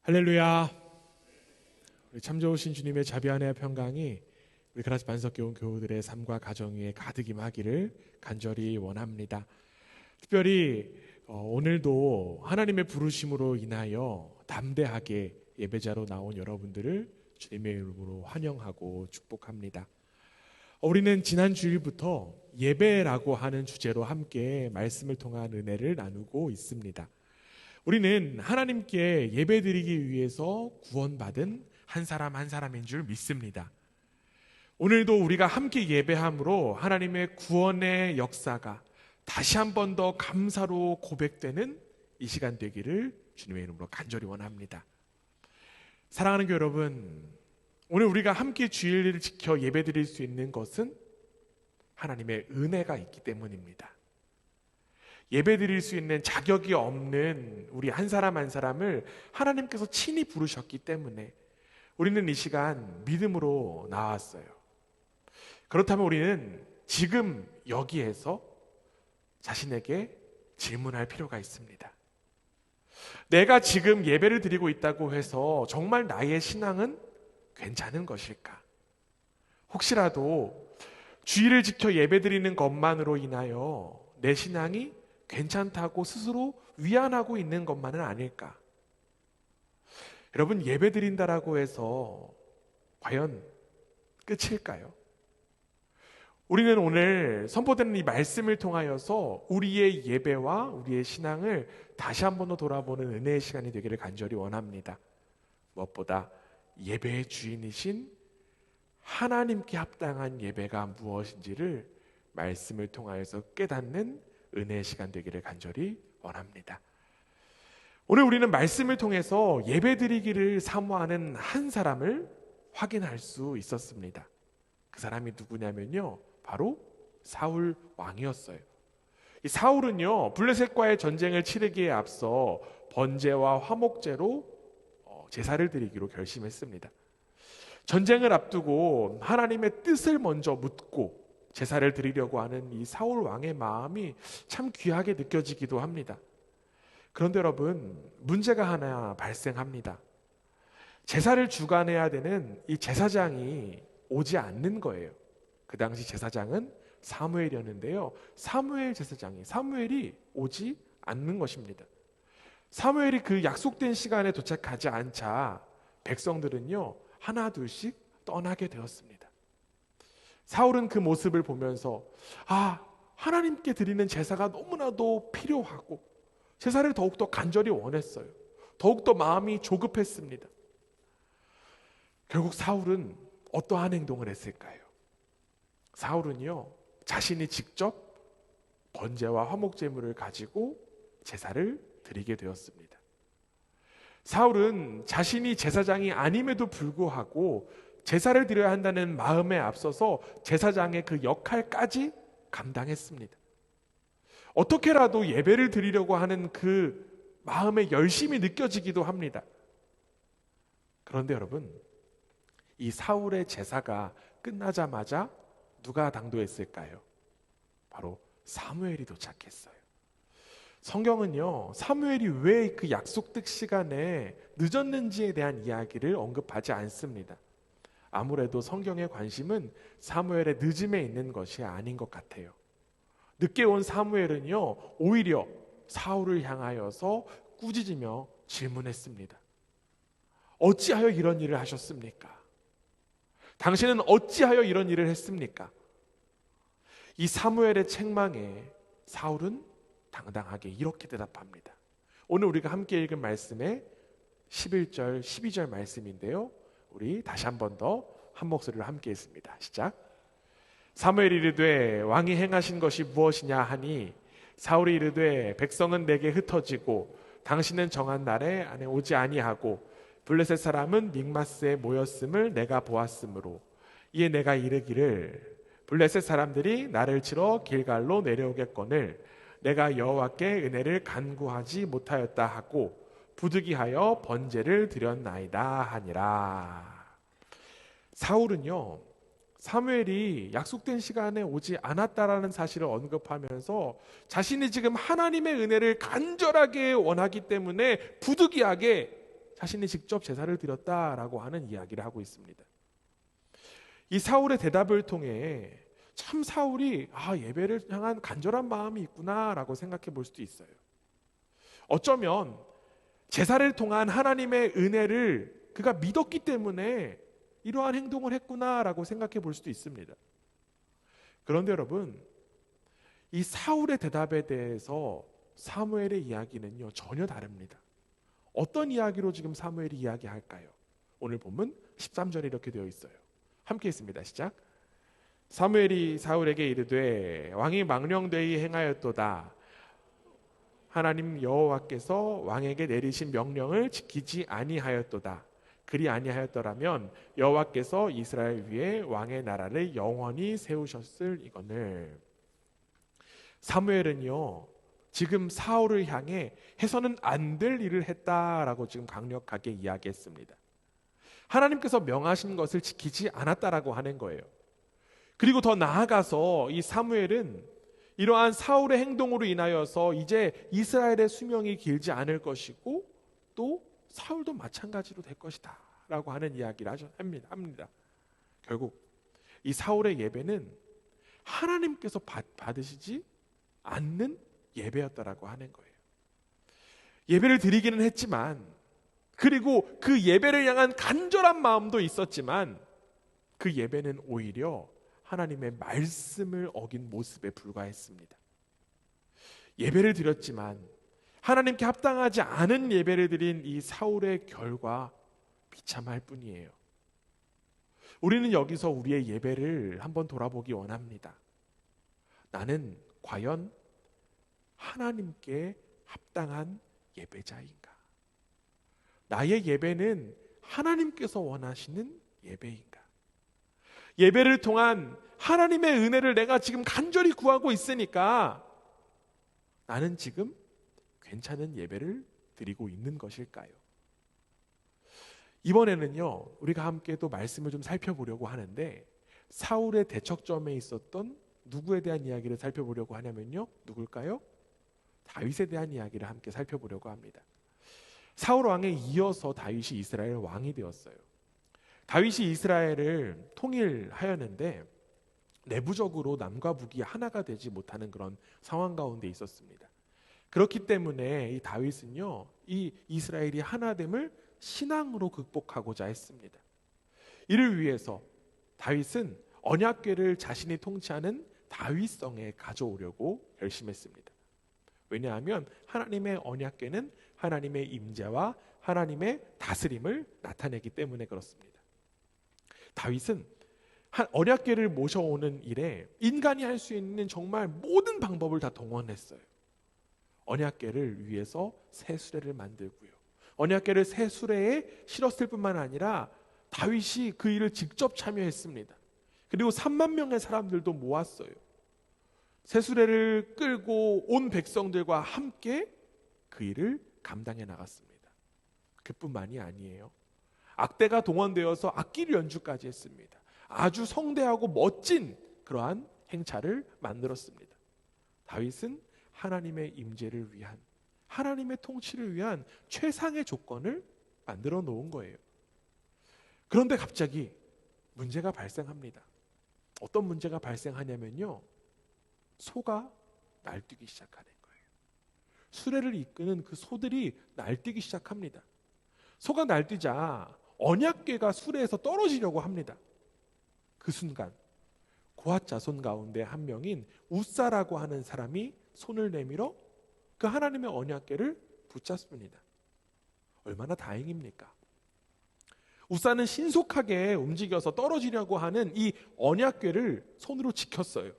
할렐루야. 우리 참 좋으신 주님의 자비하네 평강이 우리 그라스 반석교 온 교우들의 삶과 가정 위에 가득 임하기를 간절히 원합니다. 특별히 오늘도 하나님의 부르심으로 인하여 담대하게 예배자로 나온 여러분들을 주님의 이름으로 환영하고 축복합니다. 우리는 지난 주일부터 예배라고 하는 주제로 함께 말씀을 통한 은혜를 나누고 있습니다. 우리는 하나님께 예배드리기 위해서 구원받은 한 사람 한 사람인 줄 믿습니다. 오늘도 우리가 함께 예배함으로 하나님의 구원의 역사가 다시 한 번 더 감사로 고백되는 이 시간 되기를 주님의 이름으로 간절히 원합니다. 사랑하는 교회 여러분, 오늘 우리가 함께 주일을 지켜 예배드릴 수 있는 것은 하나님의 은혜가 있기 때문입니다. 예배드릴 수 있는 자격이 없는 우리 한 사람 한 사람을 하나님께서 친히 부르셨기 때문에 우리는 이 시간 믿음으로 나왔어요. 그렇다면 우리는 지금 여기에서 자신에게 질문할 필요가 있습니다. 내가 지금 예배를 드리고 있다고 해서 정말 나의 신앙은 괜찮은 것일까? 혹시라도 주일을 지켜 예배드리는 것만으로 인하여 내 신앙이 괜찮다고 스스로 위안하고 있는 것만은 아닐까? 여러분, 예배드린다라고 해서 과연 끝일까요? 우리는 오늘 선포되는 이 말씀을 통하여서 우리의 예배와 우리의 신앙을 다시 한 번 더 돌아보는 은혜의 시간이 되기를 간절히 원합니다. 무엇보다 예배의 주인이신 하나님께 합당한 예배가 무엇인지를 말씀을 통하여서 깨닫는 은혜의 시간 되기를 간절히 원합니다. 오늘 우리는 말씀을 통해서 예배드리기를 사모하는 한 사람을 확인할 수 있었습니다. 그 사람이 누구냐면요, 바로 사울 왕이었어요. 이 사울은요, 블레셋과의 전쟁을 치르기에 앞서 번제와 화목제로 제사를 드리기로 결심했습니다. 전쟁을 앞두고 하나님의 뜻을 먼저 묻고 제사를 드리려고 하는 이 사울 왕의 마음이 참 귀하게 느껴지기도 합니다. 그런데 여러분, 문제가 하나 발생합니다. 제사를 주관해야 되는 이 제사장이 오지 않는 거예요. 그 당시 제사장은 사무엘이었는데요, 사무엘이 오지 않는 것입니다. 사무엘이 그 약속된 시간에 도착하지 않자 백성들은요, 하나 둘씩 떠나게 되었습니다. 사울은 그 모습을 보면서 하나님께 드리는 제사가 너무나도 필요하고 제사를 더욱더 간절히 원했어요. 더욱더 마음이 조급했습니다. 결국 사울은 어떠한 행동을 했을까요? 사울은요, 자신이 직접 번제와 화목제물을 가지고 제사를 드리게 되었습니다. 사울은 자신이 제사장이 아님에도 불구하고 제사를 드려야 한다는 마음에 앞서서 제사장의 그 역할까지 감당했습니다. 어떻게라도 예배를 드리려고 하는 그 마음의 열심이 느껴지기도 합니다. 그런데 여러분, 이 사울의 제사가 끝나자마자 누가 당도했을까요? 바로 사무엘이 도착했어요. 성경은요, 사무엘이 왜 그 약속된 시간에 늦었는지에 대한 이야기를 언급하지 않습니다. 아무래도 성경의 관심은 사무엘의 늦음에 있는 것이 아닌 것 같아요. 늦게 온 사무엘은요, 오히려 사울을 향하여서 꾸짖으며 질문했습니다. 어찌하여 이런 일을 하셨습니까? 당신은 어찌하여 이런 일을 했습니까? 이 사무엘의 책망에 사울은 당당하게 이렇게 대답합니다. 오늘 우리가 함께 읽은 말씀의 11절, 12절 말씀인데요, 우리 다시 한 번 더 한 목소리로 함께 읽습니다. 시작. 사무엘이 이르되 왕이 행하신 것이 무엇이냐 하니 사울이 이르되 백성은 내게 흩어지고 당신은 정한 날에 안에 오지 아니하고 블레셋 사람은 믹마스에 모였음을 내가 보았으므로 이에 내가 이르기를 블레셋 사람들이 나를 치러 길갈로 내려오겠거늘 내가 여호와께 은혜를 간구하지 못하였다 하고 부득이하여 번제를 드렸나이다 하니라. 사울은요, 사무엘이 약속된 시간에 오지 않았다라는 사실을 언급하면서 자신이 지금 하나님의 은혜를 간절하게 원하기 때문에 부득이하게 자신이 직접 제사를 드렸다라고 하는 이야기를 하고 있습니다. 이 사울의 대답을 통해 참 사울이 예배를 향한 간절한 마음이 있구나라고 생각해 볼 수도 있어요. 어쩌면 제사를 통한 하나님의 은혜를 그가 믿었기 때문에 이러한 행동을 했구나라고 생각해 볼 수도 있습니다. 그런데 여러분, 이 사울의 대답에 대해서 사무엘의 이야기는요 전혀 다릅니다. 어떤 이야기로 지금 사무엘이 이야기할까요? 오늘 본문 13절에 이렇게 되어 있어요. 함께 있습니다. 시작. 사무엘이 사울에게 이르되 왕이 망령되이 행하였도다. 하나님 여호와께서 왕에게 내리신 명령을 지키지 아니하였도다. 그리 아니하였더라면 여호와께서 이스라엘 위에 왕의 나라를 영원히 세우셨을 이거늘. 사무엘은요 지금 사울을 향해 해서는 안 될 일을 했다라고 지금 강력하게 이야기했습니다. 하나님께서 명하신 것을 지키지 않았다라고 하는 거예요. 그리고 더 나아가서 이 사무엘은 이러한 사울의 행동으로 인하여서 이제 이스라엘의 수명이 길지 않을 것이고 또 사울도 마찬가지로 될 것이다 라고 하는 이야기를 합니다. 결국 이 사울의 예배는 하나님께서 받으시지 않는 예배였다라고 하는 거예요. 예배를 드리기는 했지만, 그리고 그 예배를 향한 간절한 마음도 있었지만 그 예배는 오히려 하나님의 말씀을 어긴 모습에 불과했습니다. 예배를 드렸지만 하나님께 합당하지 않은 예배를 드린 이 사울의 결과 비참할 뿐이에요. 우리는 여기서 우리의 예배를 한번 돌아보기 원합니다. 나는 과연 하나님께 합당한 예배자인가? 나의 예배는 하나님께서 원하시는 예배인가? 예배를 통한 하나님의 은혜를 내가 지금 간절히 구하고 있으니까 나는 지금 괜찮은 예배를 드리고 있는 것일까요? 이번에는요 우리가 함께 또 말씀을 좀 살펴보려고 하는데, 사울의 대척점에 있었던 누구에 대한 이야기를 살펴보려고 하냐면요, 누굴까요? 다윗에 대한 이야기를 함께 살펴보려고 합니다. 사울 왕에 이어서 다윗이 이스라엘 왕이 되었어요. 다윗이 이스라엘을 통일하였는데 내부적으로 남과 북이 하나가 되지 못하는 그런 상황 가운데 있었습니다. 그렇기 때문에 이 다윗은요 이 이스라엘이 하나됨을 신앙으로 극복하고자 했습니다. 이를 위해서 다윗은 언약궤를 자신이 통치하는 다윗성에 가져오려고 결심했습니다. 왜냐하면 하나님의 언약궤는 하나님의 임재와 하나님의 다스림을 나타내기 때문에 그렇습니다. 다윗은 언약궤를 모셔오는 일에 인간이 할 수 있는 정말 모든 방법을 다 동원했어요. 언약궤를 위해서 새 수레를 만들고요, 언약궤를 새 수레에 실었을 뿐만 아니라 다윗이 그 일을 직접 참여했습니다. 그리고 3만 명의 사람들도 모았어요. 새 수레를 끌고 온 백성들과 함께 그 일을 감당해 나갔습니다. 그뿐만이 아니에요. 악대가 동원되어서 악기 연주까지 했습니다. 아주 성대하고 멋진 그러한 행차를 만들었습니다. 다윗은 하나님의 임재를 위한, 하나님의 통치를 위한 최상의 조건을 만들어 놓은 거예요. 그런데 갑자기 문제가 발생합니다. 어떤 문제가 발생하냐면요, 소가 날뛰기 시작하는 거예요. 수레를 이끄는 그 소들이 날뛰기 시작합니다. 소가 날뛰자 언약궤가 수레에서 떨어지려고 합니다. 그 순간 고핫 자손 가운데 한 명인 우사라고 하는 사람이 손을 내밀어 그 하나님의 언약궤를 붙잡습니다. 얼마나 다행입니까? 우사는 신속하게 움직여서 떨어지려고 하는 이 언약궤를 손으로 지켰어요.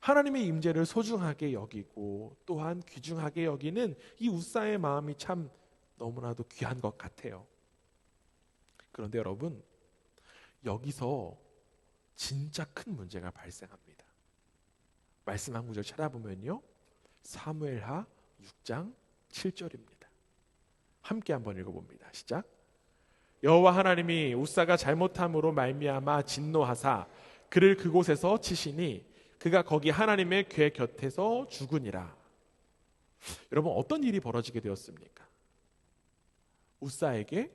하나님의 임재를 소중하게 여기고 또한 귀중하게 여기는 이 우사의 마음이 참 너무나도 귀한 것 같아요. 그런데 여러분, 여기서 진짜 큰 문제가 발생합니다. 말씀 한 구절 찾아보면요, 사무엘하 6장 7절입니다. 함께 한번 읽어봅니다. 시작. 여호와 하나님이 우사가 잘못함으로 말미암아 진노하사 그를 그곳에서 치시니 그가 거기 하나님의 궤 곁에서 죽으니라. 여러분, 어떤 일이 벌어지게 되었습니까? 웃사에게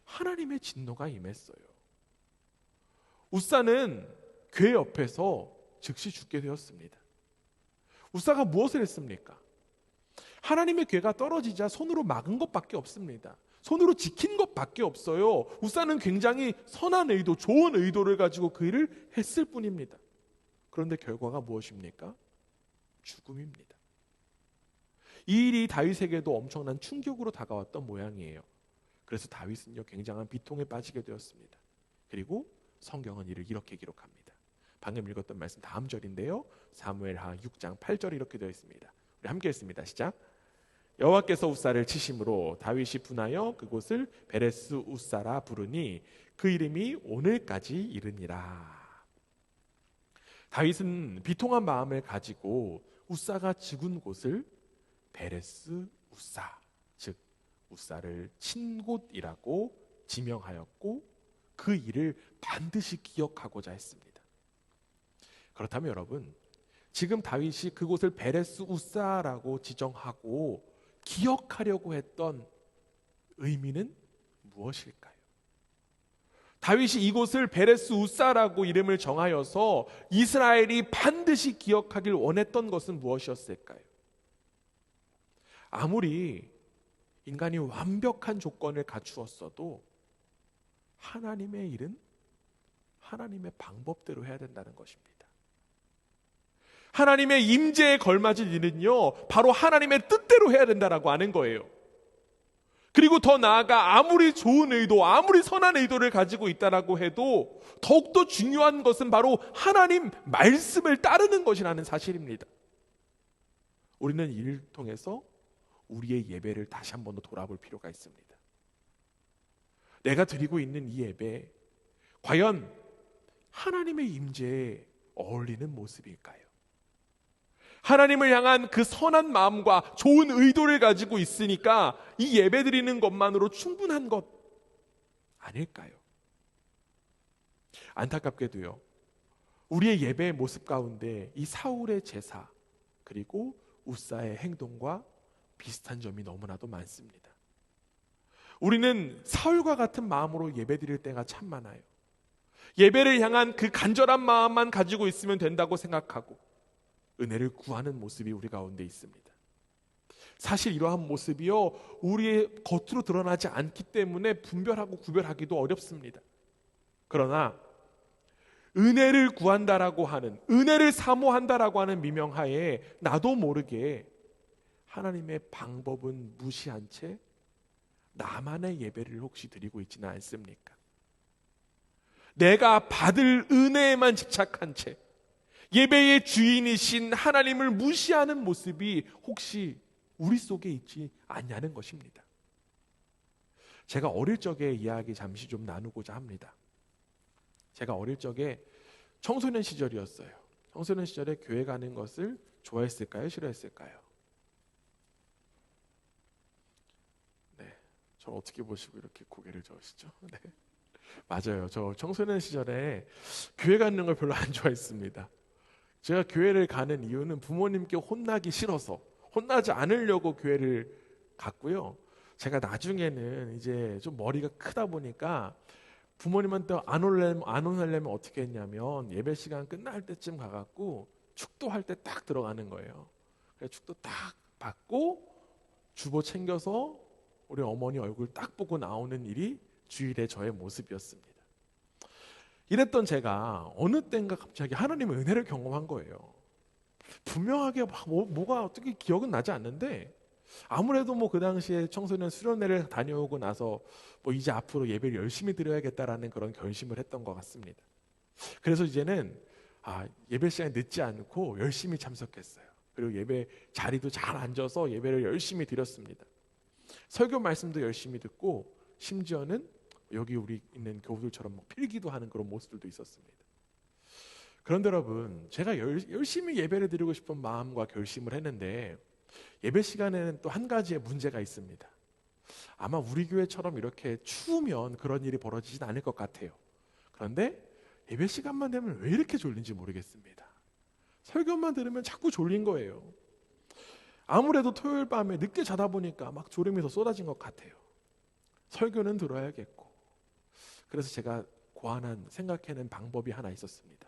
하나님의 진노가 임했어요. 웃사는 괴 옆에서 즉시 죽게 되었습니다. 웃사가 무엇을 했습니까? 하나님의 괴가 떨어지자 손으로 막은 것밖에 없습니다. 손으로 지킨 것밖에 없어요. 웃사는 굉장히 선한 의도, 좋은 의도를 가지고 그 일을 했을 뿐입니다. 그런데 결과가 무엇입니까? 죽음입니다. 이 일이 다윗에게도 엄청난 충격으로 다가왔던 모양이에요. 그래서 다윗은요, 굉장한 비통에 빠지게 되었습니다. 그리고 성경은 이를 이렇게 기록합니다. 방금 읽었던 말씀 다음 절인데요, 사무엘하 6장 8절에 이렇게 되어 있습니다. 우리 함께 읽습니다. 시작. 여호와께서 웃사를 치심으로 다윗이 분하여 그곳을 베레스 웃사라 부르니 그 이름이 오늘까지 이르니라. 다윗은 비통한 마음을 가지고 웃사가 죽은 곳을 베레스 웃사, 즉 웃사를 친 곳이라고 지명하였고 그 일을 반드시 기억하고자 했습니다. 그렇다면 여러분, 지금 다윗이 그곳을 베레스 웃사라고 지정하고 기억하려고 했던 의미는 무엇일까요? 다윗이 이곳을 베레스 웃사라고 이름을 정하여서 이스라엘이 반드시 기억하길 원했던 것은 무엇이었을까요? 아무리 인간이 완벽한 조건을 갖추었어도 하나님의 일은 하나님의 방법대로 해야 된다는 것입니다. 하나님의 임재에 걸맞은 일은요, 바로 하나님의 뜻대로 해야 된다라고 하는 거예요. 그리고 더 나아가 아무리 좋은 의도, 아무리 선한 의도를 가지고 있다라고 해도 더욱더 중요한 것은 바로 하나님 말씀을 따르는 것이라는 사실입니다. 우리는 이를 통해서 우리의 예배를 다시 한번 더 돌아볼 필요가 있습니다. 내가 드리고 있는 이 예배, 과연 하나님의 임재에 어울리는 모습일까요? 하나님을 향한 그 선한 마음과 좋은 의도를 가지고 있으니까 이 예배 드리는 것만으로 충분한 것 아닐까요? 안타깝게도요, 우리의 예배의 모습 가운데 이 사울의 제사 그리고 웃사의 행동과 비슷한 점이 너무나도 많습니다. 우리는 사울과 같은 마음으로 예배 드릴 때가 참 많아요. 예배를 향한 그 간절한 마음만 가지고 있으면 된다고 생각하고 은혜를 구하는 모습이 우리 가운데 있습니다. 사실 이러한 모습이요, 우리의 겉으로 드러나지 않기 때문에 분별하고 구별하기도 어렵습니다. 그러나 은혜를 구한다라고 하는, 은혜를 사모한다라고 하는 미명하에 나도 모르게 하나님의 방법은 무시한 채 나만의 예배를 혹시 드리고 있지는 않습니까? 내가 받을 은혜에만 집착한 채 예배의 주인이신 하나님을 무시하는 모습이 혹시 우리 속에 있지 않냐는 것입니다. 제가 어릴 적의 이야기 잠시 좀 나누고자 합니다. 제가 어릴 적에 청소년 시절이었어요. 청소년 시절에 교회 가는 것을 좋아했을까요? 싫어했을까요? 네, 저 어떻게 보시고 이렇게 고개를 저으시죠? 네, 맞아요. 저 청소년 시절에 교회 가는 걸 별로 안 좋아했습니다. 제가 교회를 가는 이유는 부모님께 혼나기 싫어서, 혼나지 않으려고 교회를 갔고요. 제가 나중에는 이제 좀 머리가 크다 보니까 부모님한테 안 혼내려면 어떻게 했냐면 예배 시간 끝날 때쯤 가갖고 축도할 때 딱 들어가는 거예요. 그래서 축도 딱 받고 주보 챙겨서 우리 어머니 얼굴 딱 보고 나오는 일이 주일에 저의 모습이었습니다. 이랬던 제가 어느 때인가 갑자기 하나님의 은혜를 경험한 거예요. 분명하게 뭐가 어떻게 기억은 나지 않는데, 아무래도 그 당시에 청소년 수련회를 다녀오고 나서 이제 앞으로 예배를 열심히 드려야겠다라는 그런 결심을 했던 것 같습니다. 그래서 이제는 예배 시간에 늦지 않고 열심히 참석했어요. 그리고 예배 자리도 잘 앉아서 예배를 열심히 드렸습니다. 설교 말씀도 열심히 듣고 심지어는 여기 우리 있는 교우들처럼 필기도 하는 그런 모습들도 있었습니다. 그런데 여러분, 제가 열심히 예배를 드리고 싶은 마음과 결심을 했는데 예배 시간에는 또 한 가지의 문제가 있습니다. 아마 우리 교회처럼 이렇게 추우면 그런 일이 벌어지진 않을 것 같아요. 그런데 예배 시간만 되면 왜 이렇게 졸린지 모르겠습니다. 설교만 들으면 자꾸 졸린 거예요. 아무래도 토요일 밤에 늦게 자다 보니까 막 졸음이 더 쏟아진 것 같아요. 설교는 들어야겠고. 그래서 제가 생각해낸 방법이 하나 있었습니다.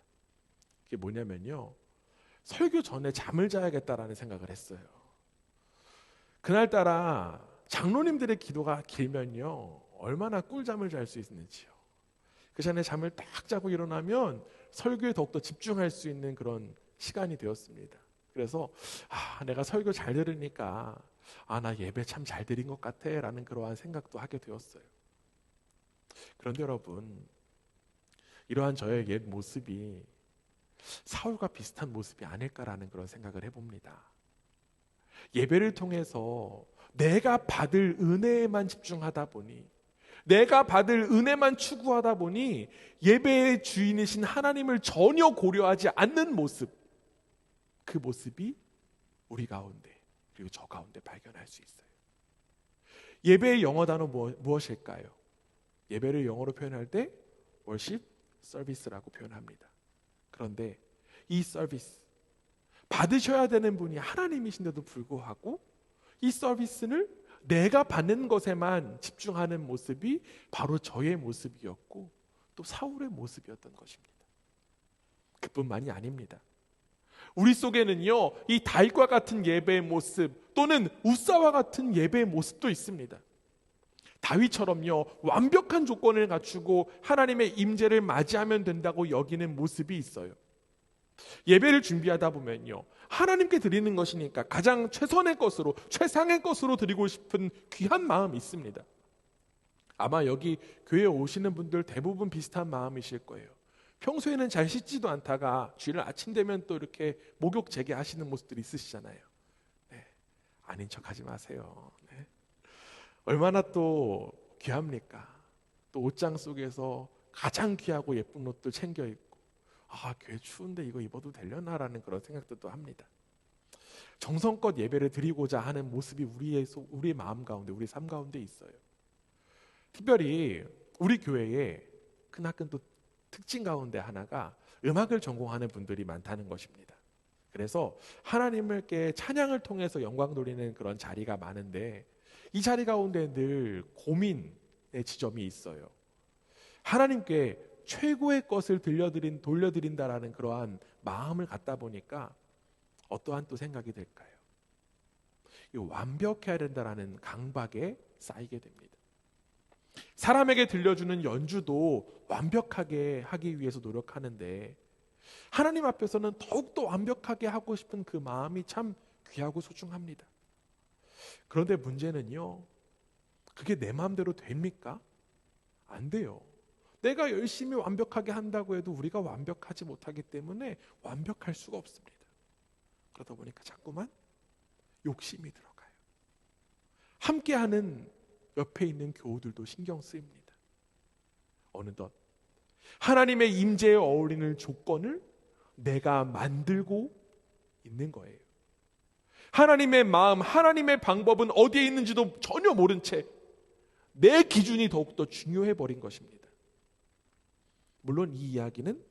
그게 뭐냐면요, 설교 전에 잠을 자야겠다라는 생각을 했어요. 그날따라 장로님들의 기도가 길면요, 얼마나 꿀잠을 잘 수 있는지요. 그 시간에 잠을 딱 자고 일어나면 설교에 더욱더 집중할 수 있는 그런 시간이 되었습니다. 그래서 내가 설교 잘 들으니까 나 예배 참 잘 드린 것 같아 라는 그러한 생각도 하게 되었어요. 그런데 여러분, 이러한 저의 옛 모습이 사울과 비슷한 모습이 아닐까라는 그런 생각을 해봅니다. 예배를 통해서 내가 받을 은혜에만 집중하다 보니, 내가 받을 은혜만 추구하다 보니 예배의 주인이신 하나님을 전혀 고려하지 않는 모습, 그 모습이 우리 가운데, 그리고 저 가운데 발견할 수 있어요. 예배의 영어 단어 무엇일까요? 예배를 영어로 표현할 때 worship service라고 표현합니다. 그런데 이 서비스, 받으셔야 되는 분이 하나님이신데도 불구하고 이 서비스를 내가 받는 것에만 집중하는 모습이 바로 저의 모습이었고 또 사울의 모습이었던 것입니다. 그뿐만이 아닙니다. 우리 속에는요, 이 다윗과 같은 예배의 모습 또는 우사와 같은 예배의 모습도 있습니다. 다윗처럼요, 완벽한 조건을 갖추고 하나님의 임재를 맞이하면 된다고 여기는 모습이 있어요. 예배를 준비하다 보면요, 하나님께 드리는 것이니까 가장 최선의 것으로, 최상의 것으로 드리고 싶은 귀한 마음이 있습니다. 아마 여기 교회에 오시는 분들 대부분 비슷한 마음이실 거예요. 평소에는 잘 씻지도 않다가 주일 아침 되면 또 이렇게 목욕 재개하시는 모습들이 있으시잖아요. 네, 아닌 척하지 마세요. 네. 얼마나 또 귀합니까? 또 옷장 속에서 가장 귀하고 예쁜 옷들 챙겨 입고, 교회 추운데 이거 입어도 되려나라는 그런 생각도 합니다. 정성껏 예배를 드리고자 하는 모습이 우리의 마음 가운데, 우리 삶 가운데 있어요. 특별히 우리 교회에 크나큰 또 특징 가운데 하나가 음악을 전공하는 분들이 많다는 것입니다. 그래서 하나님께 찬양을 통해서 영광 돌리는 그런 자리가 많은데, 이 자리 가운데 늘 고민의 지점이 있어요. 하나님께 최고의 것을 돌려드린다라는 그러한 마음을 갖다 보니까 어떠한 또 생각이 될까요? 완벽해야 된다라는 강박에 쌓이게 됩니다. 사람에게 들려주는 연주도 완벽하게 하기 위해서 노력하는데, 하나님 앞에서는 더욱더 완벽하게 하고 싶은 그 마음이 참 귀하고 소중합니다. 그런데 문제는요, 그게 내 마음대로 됩니까? 안 돼요. 내가 열심히 완벽하게 한다고 해도 우리가 완벽하지 못하기 때문에 완벽할 수가 없습니다. 그러다 보니까 자꾸만 욕심이 들어가요. 함께하는 옆에 있는 교우들도 신경 쓰입니다. 어느덧 하나님의 임재에 어울리는 조건을 내가 만들고 있는 거예요. 하나님의 마음, 하나님의 방법은 어디에 있는지도 전혀 모른 채 내 기준이 더욱더 중요해 버린 것입니다. 물론 이 이야기는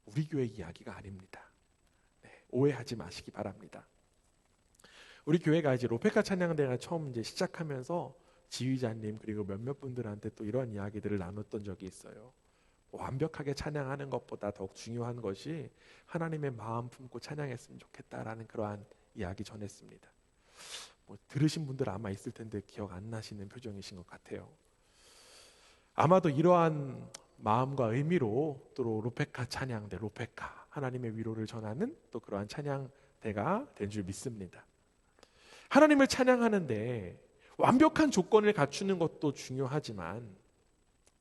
우리 교회 이야기가 아닙니다. 네, 오해하지 마시기 바랍니다. 우리 교회가 이제 로페카 찬양대회가 처음 시작하면서 지휘자님 그리고 몇몇 분들한테 또 이런 이야기들을 나눴던 적이 있어요. 완벽하게 찬양하는 것보다 더욱 중요한 것이 하나님의 마음 품고 찬양했으면 좋겠다라는 그러한 이야기 전했습니다. 들으신 분들 아마 있을 텐데 기억 안 나시는 표정이신 것 같아요. 아마도 이러한 마음과 의미로 또 로페카 찬양대, 로페카 하나님의 위로를 전하는 또 그러한 찬양대가 된 줄 믿습니다. 하나님을 찬양하는데 완벽한 조건을 갖추는 것도 중요하지만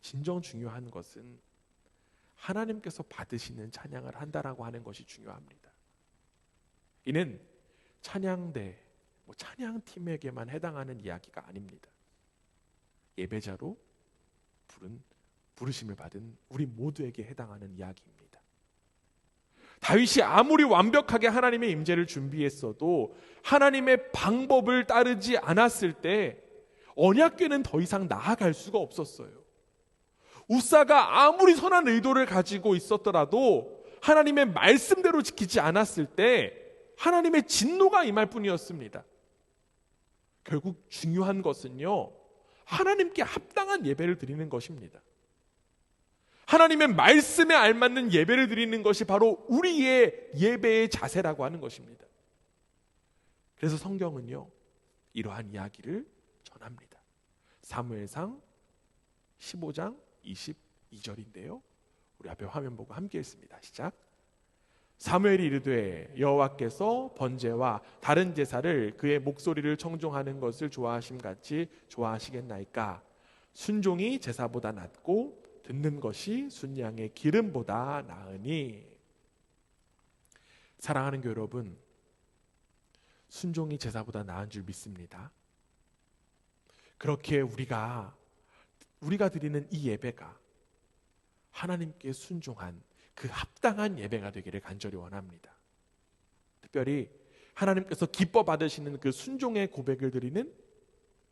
진정 중요한 것은 하나님께서 받으시는 찬양을 한다라고 하는 것이 중요합니다. 이는 찬양대, 찬양팀에게만 해당하는 이야기가 아닙니다. 예배자로 부르심을 받은 우리 모두에게 해당하는 이야기입니다. 다윗이 아무리 완벽하게 하나님의 임재를 준비했어도 하나님의 방법을 따르지 않았을 때 언약궤는 더 이상 나아갈 수가 없었어요. 우사가 아무리 선한 의도를 가지고 있었더라도 하나님의 말씀대로 지키지 않았을 때 하나님의 진노가 임할 뿐이었습니다. 결국 중요한 것은요, 하나님께 합당한 예배를 드리는 것입니다. 하나님의 말씀에 알맞는 예배를 드리는 것이 바로 우리의 예배의 자세라고 하는 것입니다. 그래서 성경은요, 이러한 이야기를 전합니다. 사무엘상 15장 22절인데요. 우리 앞에 화면 보고 함께 읽습니다. 시작. 사무엘이 이르되 여호와께서 번제와 다른 제사를 그의 목소리를 청종하는 것을 좋아하심 같이 좋아하시겠나이까? 순종이 제사보다 낫고 듣는 것이 순양의 기름보다 나으니. 사랑하는 교회 여러분, 순종이 제사보다 나은 줄 믿습니다. 그렇게 우리가 드리는 이 예배가 하나님께 순종한 그 합당한 예배가 되기를 간절히 원합니다. 특별히 하나님께서 기뻐 받으시는 그 순종의 고백을 드리는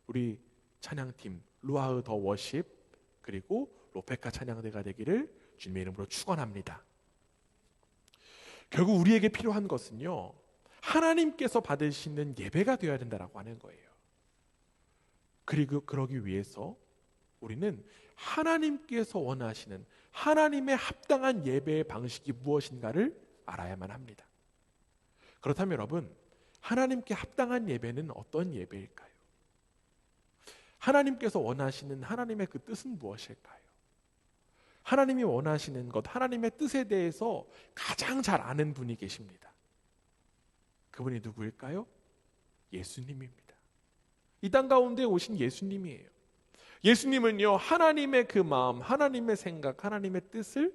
우리 찬양팀 루아흐 더 워십 그리고 로페카 찬양대가 되기를 주님의 이름으로 축원합니다. 결국 우리에게 필요한 것은요, 하나님께서 받으시는 예배가 되어야 된다라고 하는 거예요. 그리고 그러기 위해서 우리는 하나님께서 원하시는 하나님의 합당한 예배의 방식이 무엇인가를 알아야만 합니다. 그렇다면 여러분, 하나님께 합당한 예배는 어떤 예배일까요? 하나님께서 원하시는 하나님의 그 뜻은 무엇일까요? 하나님이 원하시는 것, 하나님의 뜻에 대해서 가장 잘 아는 분이 계십니다. 그분이 누구일까요? 예수님입니다. 이 땅 가운데 오신 예수님이에요. 예수님은요, 하나님의 그 마음, 하나님의 생각, 하나님의 뜻을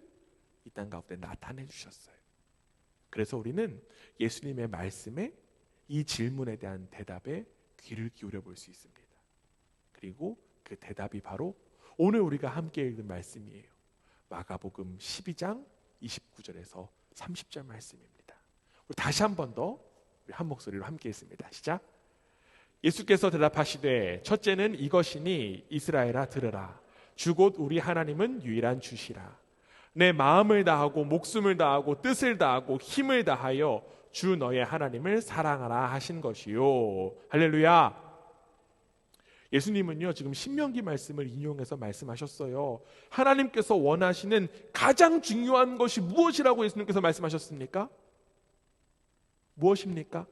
이 땅 가운데 나타내 주셨어요. 그래서 우리는 예수님의 말씀에, 이 질문에 대한 대답에 귀를 기울여 볼 수 있습니다. 그리고 그 대답이 바로 오늘 우리가 함께 읽은 말씀이에요. 마가복음 12장 29절에서 30절 말씀입니다. 우리 다시 한 번 더 우리 한 목소리로 함께 읽습니다. 시작. 예수께서 대답하시되 첫째는 이것이니 이스라엘아 들으라. 주 곧 우리 하나님은 유일한 주시라. 내 마음을 다하고 목숨을 다하고 뜻을 다하고 힘을 다하여 주 너의 하나님을 사랑하라 하신 것이요. 할렐루야. 예수님은요, 지금 신명기 말씀을 인용해서 말씀하셨어요. 하나님께서 원하시는 가장 중요한 것이 무엇이라고 예수님께서 말씀하셨습니까? 무엇입니까?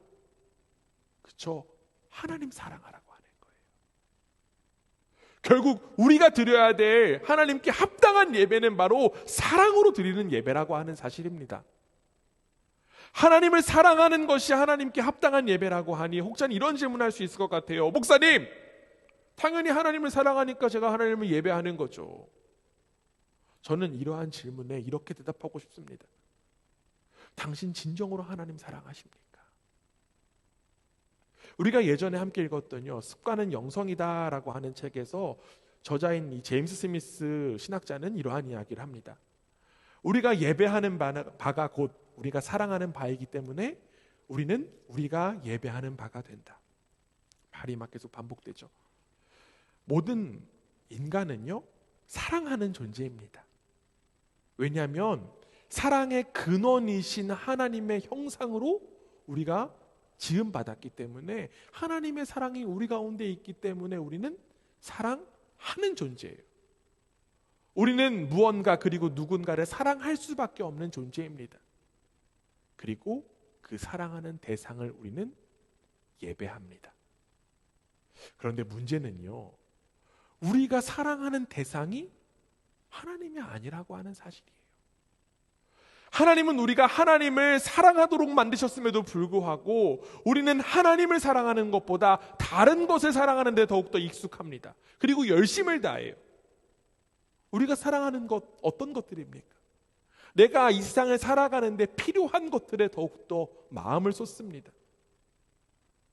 그렇죠. 하나님 사랑하라고 하는 거예요. 결국 우리가 드려야 될 하나님께 합당한 예배는 바로 사랑으로 드리는 예배라고 하는 사실입니다. 하나님을 사랑하는 것이 하나님께 합당한 예배라고 하니 혹자는 이런 질문을 할 수 있을 것 같아요. 목사님, 당연히 하나님을 사랑하니까 제가 하나님을 예배하는 거죠. 저는 이러한 질문에 이렇게 대답하고 싶습니다. 당신 진정으로 하나님 사랑하십니까? 우리가 예전에 함께 읽었던요, 습관은 영성이다라고 하는 책에서 저자인 이 제임스 스미스 신학자는 이러한 이야기를 합니다. 우리가 예배하는 바가 곧 우리가 사랑하는 바이기 때문에 우리는 우리가 예배하는 바가 된다. 말이 막 계속 반복되죠. 모든 인간은요, 사랑하는 존재입니다. 왜냐하면 사랑의 근원이신 하나님의 형상으로 우리가 지음받았기 때문에, 하나님의 사랑이 우리 가운데 있기 때문에 우리는 사랑하는 존재예요. 우리는 무언가 그리고 누군가를 사랑할 수밖에 없는 존재입니다. 그리고 그 사랑하는 대상을 우리는 예배합니다. 그런데 문제는요, 우리가 사랑하는 대상이 하나님이 아니라고 하는 사실이에요. 하나님은 우리가 하나님을 사랑하도록 만드셨음에도 불구하고 우리는 하나님을 사랑하는 것보다 다른 것을 사랑하는 데 더욱더 익숙합니다. 그리고 열심을 다해요. 우리가 사랑하는 것, 어떤 것들입니까? 내가 이 세상을 살아가는데 필요한 것들에 더욱더 마음을 쏟습니다.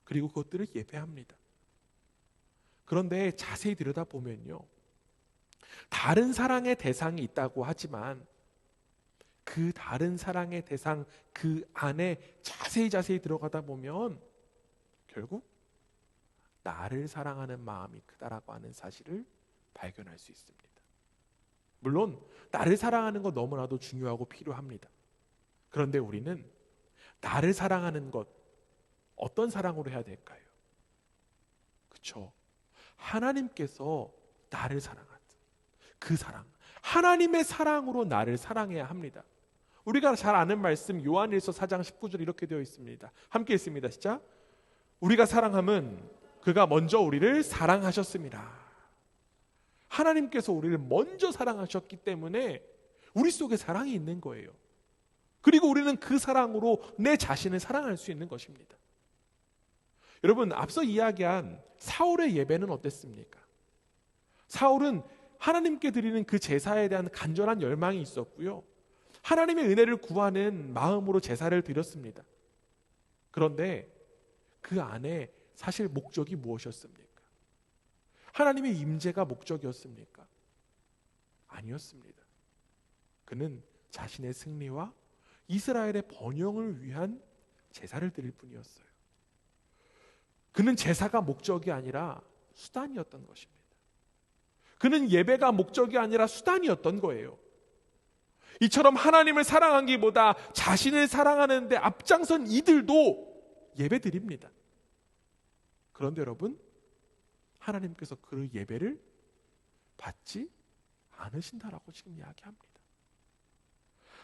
그리고 그것들을 예배합니다. 그런데 자세히 들여다보면요, 다른 사랑의 대상이 있다고 하지만 그 다른 사랑의 대상 그 안에 자세히 들어가다 보면 결국 나를 사랑하는 마음이 크다라고 하는 사실을 발견할 수 있습니다. 물론 나를 사랑하는 것 너무나도 중요하고 필요합니다. 그런데 우리는 나를 사랑하는 것, 어떤 사랑으로 해야 될까요? 그렇죠. 하나님께서 나를 사랑한 그 사랑, 하나님의 사랑으로 나를 사랑해야 합니다. 우리가 잘 아는 말씀 요한일서 4장 19절 이렇게 되어 있습니다. 함께 읽습니다. 시작. 우리가 사랑함은 그가 먼저 우리를 사랑하셨습니다. 하나님께서 우리를 먼저 사랑하셨기 때문에 우리 속에 사랑이 있는 거예요. 그리고 우리는 그 사랑으로 내 자신을 사랑할 수 있는 것입니다. 여러분, 앞서 이야기한 사울의 예배는 어땠습니까? 사울은 하나님께 드리는 그 제사에 대한 간절한 열망이 있었고요, 하나님의 은혜를 구하는 마음으로 제사를 드렸습니다. 그런데 그 안에 사실 목적이 무엇이었습니까? 하나님의 임재가 목적이었습니까? 아니었습니다. 그는 자신의 승리와 이스라엘의 번영을 위한 제사를 드릴 뿐이었어요. 그는 제사가 목적이 아니라 수단이었던 것입니다. 그는 예배가 목적이 아니라 수단이었던 거예요. 이처럼 하나님을 사랑하기보다 자신을 사랑하는 데 앞장선 이들도 예배 드립니다. 그런데 여러분, 하나님께서 그 예배를 받지 않으신다라고 지금 이야기합니다.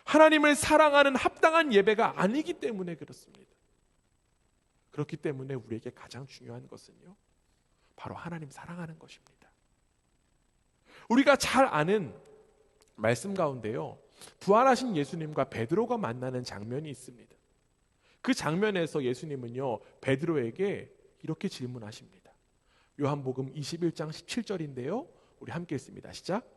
하나님을 사랑하는 합당한 예배가 아니기 때문에 그렇습니다. 그렇기 때문에 우리에게 가장 중요한 것은요, 바로 하나님 사랑하는 것입니다. 우리가 잘 아는 말씀 가운데요, 부활하신 예수님과 베드로가 만나는 장면이 있습니다. 그 장면에서 예수님은요, 베드로에게 이렇게 질문하십니다. 요한복음 21장 17절인데요, 우리 함께 읽습니다. 시작.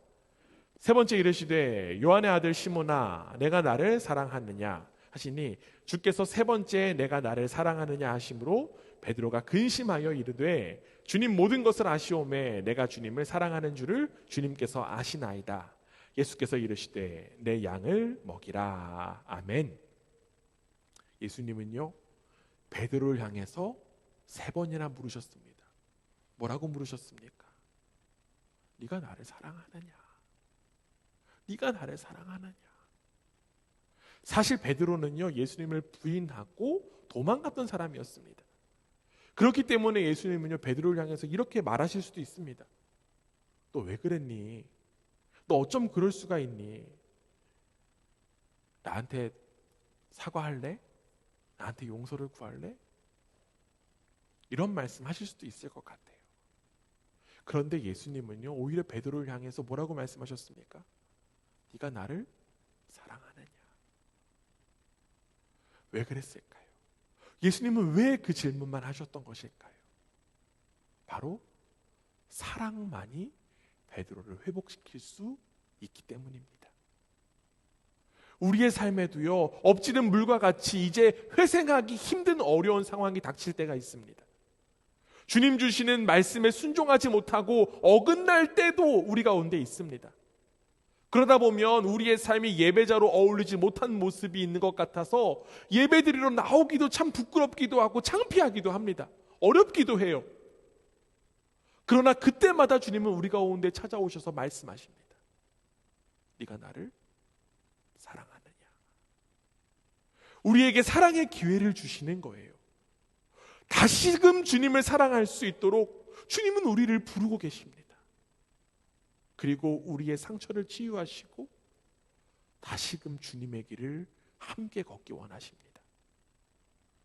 세 번째 이르시되 요한의 아들 시몬아, 내가 나를 사랑하느냐 하시니 주께서 세 번째 내가 나를 사랑하느냐 하심으로 베드로가 근심하여 이르되 주님 모든 것을 아시오매 내가 주님을 사랑하는 줄을 주님께서 아시나이다. 예수께서 이르시되 내 양을 먹이라. 아멘. 예수님은요, 베드로를 향해서 세 번이나 물으셨습니다. 뭐라고 물으셨습니까? 네가 나를 사랑하느냐? 네가 나를 사랑하느냐? 사실 베드로는요, 예수님을 부인하고 도망갔던 사람이었습니다. 그렇기 때문에 예수님은요, 베드로를 향해서 이렇게 말하실 수도 있습니다. 너 왜 그랬니? 너 어쩜 그럴 수가 있니? 나한테 사과할래? 나한테 용서를 구할래? 이런 말씀 하실 수도 있을 것 같아요. 그런데 예수님은요, 오히려 베드로를 향해서 뭐라고 말씀하셨습니까? 네가 나를 사랑하느냐? 왜 그랬을까요? 예수님은 왜 그 질문만 하셨던 것일까요? 바로 사랑만이 베드로를 회복시킬 수 있기 때문입니다. 우리의 삶에도요, 엎지는 물과 같이 이제 회생하기 힘든 어려운 상황이 닥칠 때가 있습니다. 주님 주시는 말씀에 순종하지 못하고 어긋날 때도 우리 가운데 있습니다. 그러다 보면 우리의 삶이 예배자로 어울리지 못한 모습이 있는 것 같아서 예배드리러 나오기도 참 부끄럽기도 하고 창피하기도 합니다. 어렵기도 해요. 그러나 그때마다 주님은 우리 가운데 찾아오셔서 말씀하십니다. 네가 나를 사랑하느냐? 우리에게 사랑의 기회를 주시는 거예요. 다시금 주님을 사랑할 수 있도록 주님은 우리를 부르고 계십니다. 그리고 우리의 상처를 치유하시고 다시금 주님의 길을 함께 걷기 원하십니다.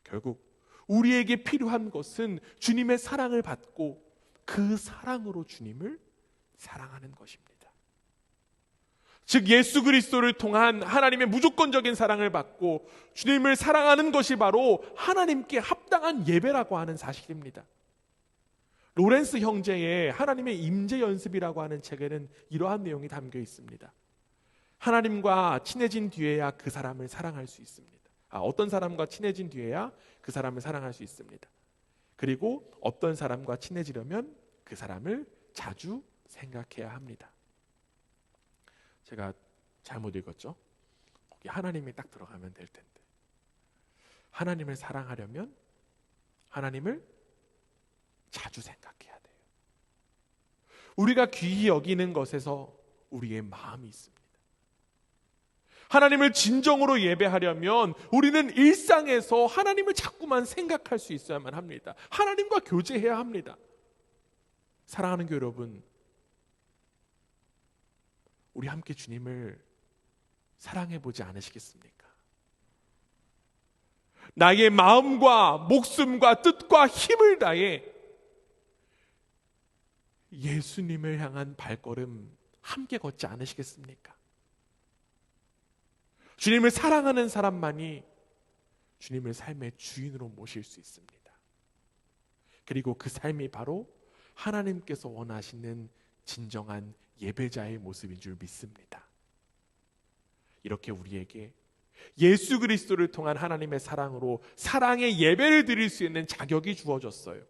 결국 우리에게 필요한 것은 주님의 사랑을 받고 그 사랑으로 주님을 사랑하는 것입니다. 즉 예수 그리스도를 통한 하나님의 무조건적인 사랑을 받고 주님을 사랑하는 것이 바로 하나님께 합당한 예배라고 하는 사실입니다. 로렌스 형제의 하나님의 임재 연습이라고 하는 책에는 이러한 내용이 담겨 있습니다. 하나님과 친해진 뒤에야 그 사람을 사랑할 수 있습니다. 어떤 사람과 친해진 뒤에야 그 사람을 사랑할 수 있습니다. 그리고 어떤 사람과 친해지려면 그 사람을 자주 생각해야 합니다. 제가 잘못 읽었죠? 거기 하나님이 딱 들어가면 될 텐데. 하나님을 사랑하려면 하나님을 자주 생각해야 돼요. 우리가 귀히 여기는 것에서 우리의 마음이 있습니다. 하나님을 진정으로 예배하려면 우리는 일상에서 하나님을 자꾸만 생각할 수 있어야만 합니다. 하나님과 교제해야 합니다. 사랑하는 교회 여러분, 우리 함께 주님을 사랑해 보지 않으시겠습니까? 나의 마음과 목숨과 뜻과 힘을 다해 예수님을 향한 발걸음 함께 걷지 않으시겠습니까? 주님을 사랑하는 사람만이 주님을 삶의 주인으로 모실 수 있습니다. 그리고 그 삶이 바로 하나님께서 원하시는 진정한 예배자의 모습인 줄 믿습니다. 이렇게 우리에게 예수 그리스도를 통한 하나님의 사랑으로 사랑의 예배를 드릴 수 있는 자격이 주어졌어요.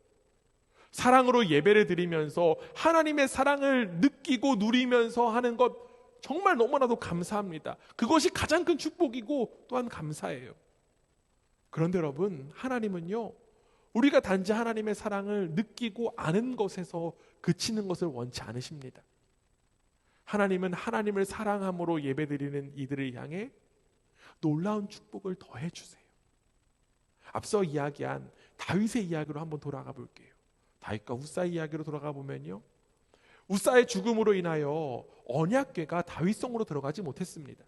사랑으로 예배를 드리면서 하나님의 사랑을 느끼고 누리면서 하는 것 정말 너무나도 감사합니다. 그것이 가장 큰 축복이고 또한 감사해요. 그런데 여러분, 하나님은요, 우리가 단지 하나님의 사랑을 느끼고 아는 것에서 그치는 것을 원치 않으십니다. 하나님은 하나님을 사랑함으로 예배드리는 이들을 향해 놀라운 축복을 더해 주세요. 앞서 이야기한 다윗의 이야기로 한번 돌아가 볼게요. 다윗과 우사의 이야기로 돌아가 보면요, 우사의 죽음으로 인하여 언약궤가 다윗성으로 들어가지 못했습니다.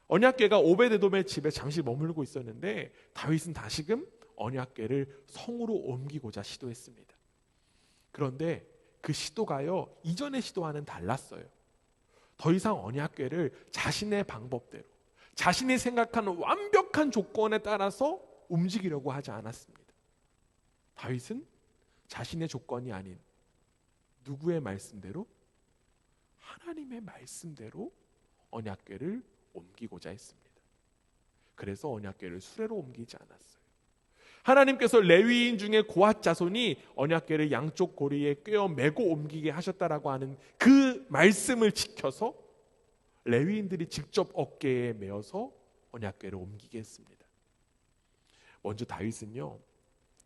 언약궤가 오베데돔의 집에 잠시 머물고 있었는데 다윗은 다시금 언약궤를 성으로 옮기고자 시도했습니다. 그런데 그 시도가요, 이전의 시도와는 달랐어요. 더 이상 언약궤를 자신의 방법대로, 자신이 생각하는 완벽한 조건에 따라서 움직이려고 하지 않았습니다. 다윗은 자신의 조건이 아닌 누구의 말씀대로? 하나님의 말씀대로 언약궤를 옮기고자 했습니다. 그래서 언약궤를 수레로 옮기지 않았어요. 하나님께서 레위인 중에 고핫 자손이 언약궤를 양쪽 고리에 꿰어 메고 옮기게 하셨다라고 하는 그 말씀을 지켜서 레위인들이 직접 어깨에 메어서 언약궤를 옮기게 했습니다. 먼저 다윗은요,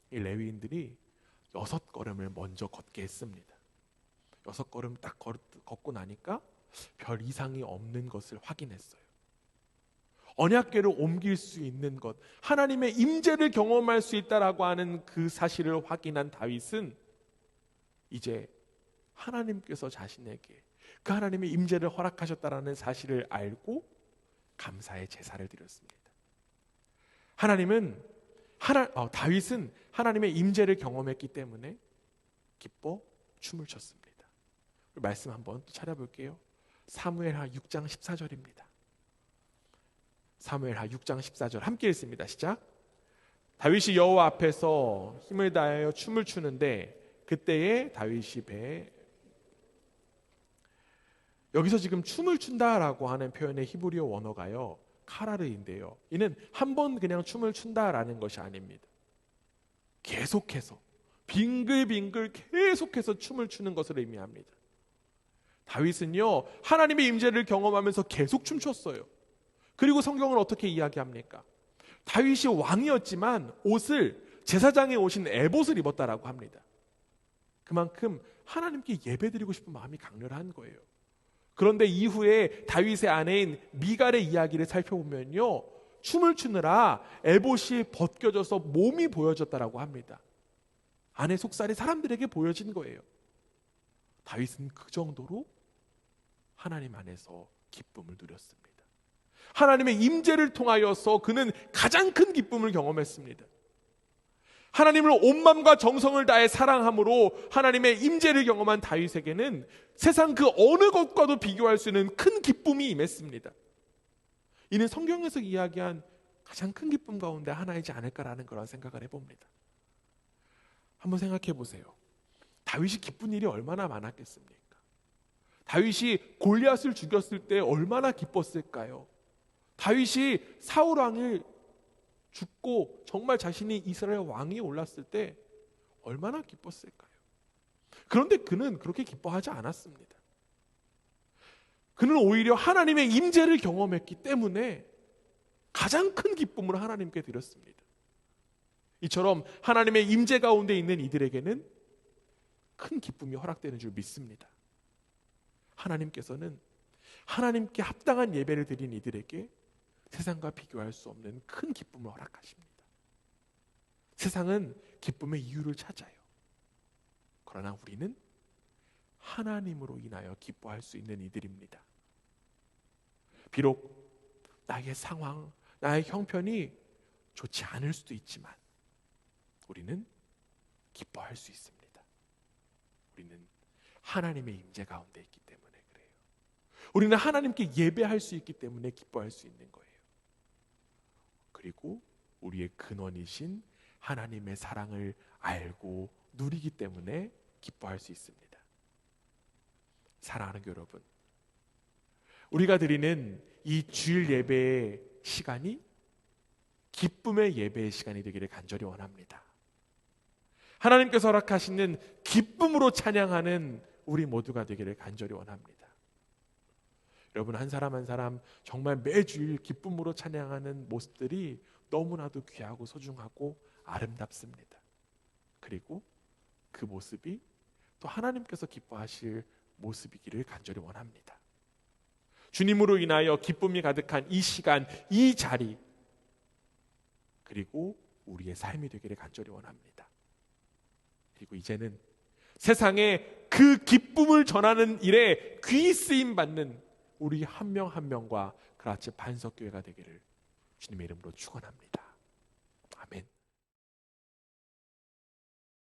이 레위인들이 6걸음을 먼저 걷게 했습니다. 6걸음 딱 걷고 나니까 별 이상이 없는 것을 확인했어요. 언약궤를 옮길 수 있는 것, 하나님의 임재를 경험할 수 있다라고 하는 그 사실을 확인한 다윗은 이제 하나님께서 자신에게 그 하나님의 임재를 허락하셨다라는 사실을 알고 감사의 제사를 드렸습니다. 다윗은 하나님의 임재를 경험했기 때문에 기뻐 춤을 췄습니다. 말씀 한번 또 찾아볼게요. 사무엘하 6장 14절입니다. 사무엘하 6장 14절 함께 읽습니다. 시작. 다윗이 여호와 앞에서 힘을 다하여 춤을 추는데 그때에 다윗이 배에, 여기서 지금 춤을 춘다라고 하는 표현의 히브리어 원어가요, 카라르인데요, 이는 한 번 그냥 춤을 춘다라는 것이 아닙니다. 계속해서 빙글빙글 계속해서 춤을 추는 것을 의미합니다. 다윗은요, 하나님의 임재를 경험하면서 계속 춤췄어요. 그리고 성경은 어떻게 이야기합니까? 다윗이 왕이었지만 옷을, 제사장에 오신 에봇을 입었다라고 합니다. 그만큼 하나님께 예배드리고 싶은 마음이 강렬한 거예요. 그런데 이후에 다윗의 아내인 미갈의 이야기를 살펴보면요, 춤을 추느라 에봇이 벗겨져서 몸이 보여졌다라고 합니다. 아내 속살이 사람들에게 보여진 거예요. 다윗은 그 정도로 하나님 안에서 기쁨을 누렸습니다. 하나님의 임재를 통하여서 그는 가장 큰 기쁨을 경험했습니다. 하나님을 온 마음과 정성을 다해 사랑함으로 하나님의 임재를 경험한 다윗에게는 세상 그 어느 것과도 비교할 수 있는 큰 기쁨이 임했습니다. 이는 성경에서 이야기한 가장 큰 기쁨 가운데 하나이지 않을까라는 그런 생각을 해봅니다. 한번 생각해 보세요. 다윗이 기쁜 일이 얼마나 많았겠습니까? 다윗이 골리앗을 죽였을 때 얼마나 기뻤을까요? 다윗이 사울 왕을 죽고 정말 자신이 이스라엘 왕이 올랐을 때 얼마나 기뻤을까요? 그런데 그는 그렇게 기뻐하지 않았습니다. 그는 오히려 하나님의 임재를 경험했기 때문에 가장 큰 기쁨을 하나님께 드렸습니다. 이처럼 하나님의 임재 가운데 있는 이들에게는 큰 기쁨이 허락되는 줄 믿습니다. 하나님께서는 하나님께 합당한 예배를 드린 이들에게 세상과 비교할 수 없는 큰 기쁨을 허락하십니다. 세상은 기쁨의 이유를 찾아요. 그러나 우리는 하나님으로 인하여 기뻐할 수 있는 이들입니다. 비록 나의 상황, 나의 형편이 좋지 않을 수도 있지만 우리는 기뻐할 수 있습니다. 우리는 하나님의 임재 가운데 있기 때문에 그래요. 우리는 하나님께 예배할 수 있기 때문에 기뻐할 수 있는 거예요. 그리고 우리의 근원이신 하나님의 사랑을 알고 누리기 때문에 기뻐할 수 있습니다. 사랑하는 여러분, 우리가 드리는 이 주일 예배의 시간이 기쁨의 예배의 시간이 되기를 간절히 원합니다. 하나님께서 허락하시는 기쁨으로 찬양하는 우리 모두가 되기를 간절히 원합니다. 여러분, 한 사람 한 사람 정말 매주일 기쁨으로 찬양하는 모습들이 너무나도 귀하고 소중하고 아름답습니다. 그리고 그 모습이 또 하나님께서 기뻐하실 모습이기를 간절히 원합니다. 주님으로 인하여 기쁨이 가득한 이 시간, 이 자리, 그리고 우리의 삶이 되기를 간절히 원합니다. 그리고 이제는 세상에 그 기쁨을 전하는 일에 귀 쓰임 받는 우리 한 명 한 명과 그같이 반석교회가 되기를 주님의 이름으로 축원합니다.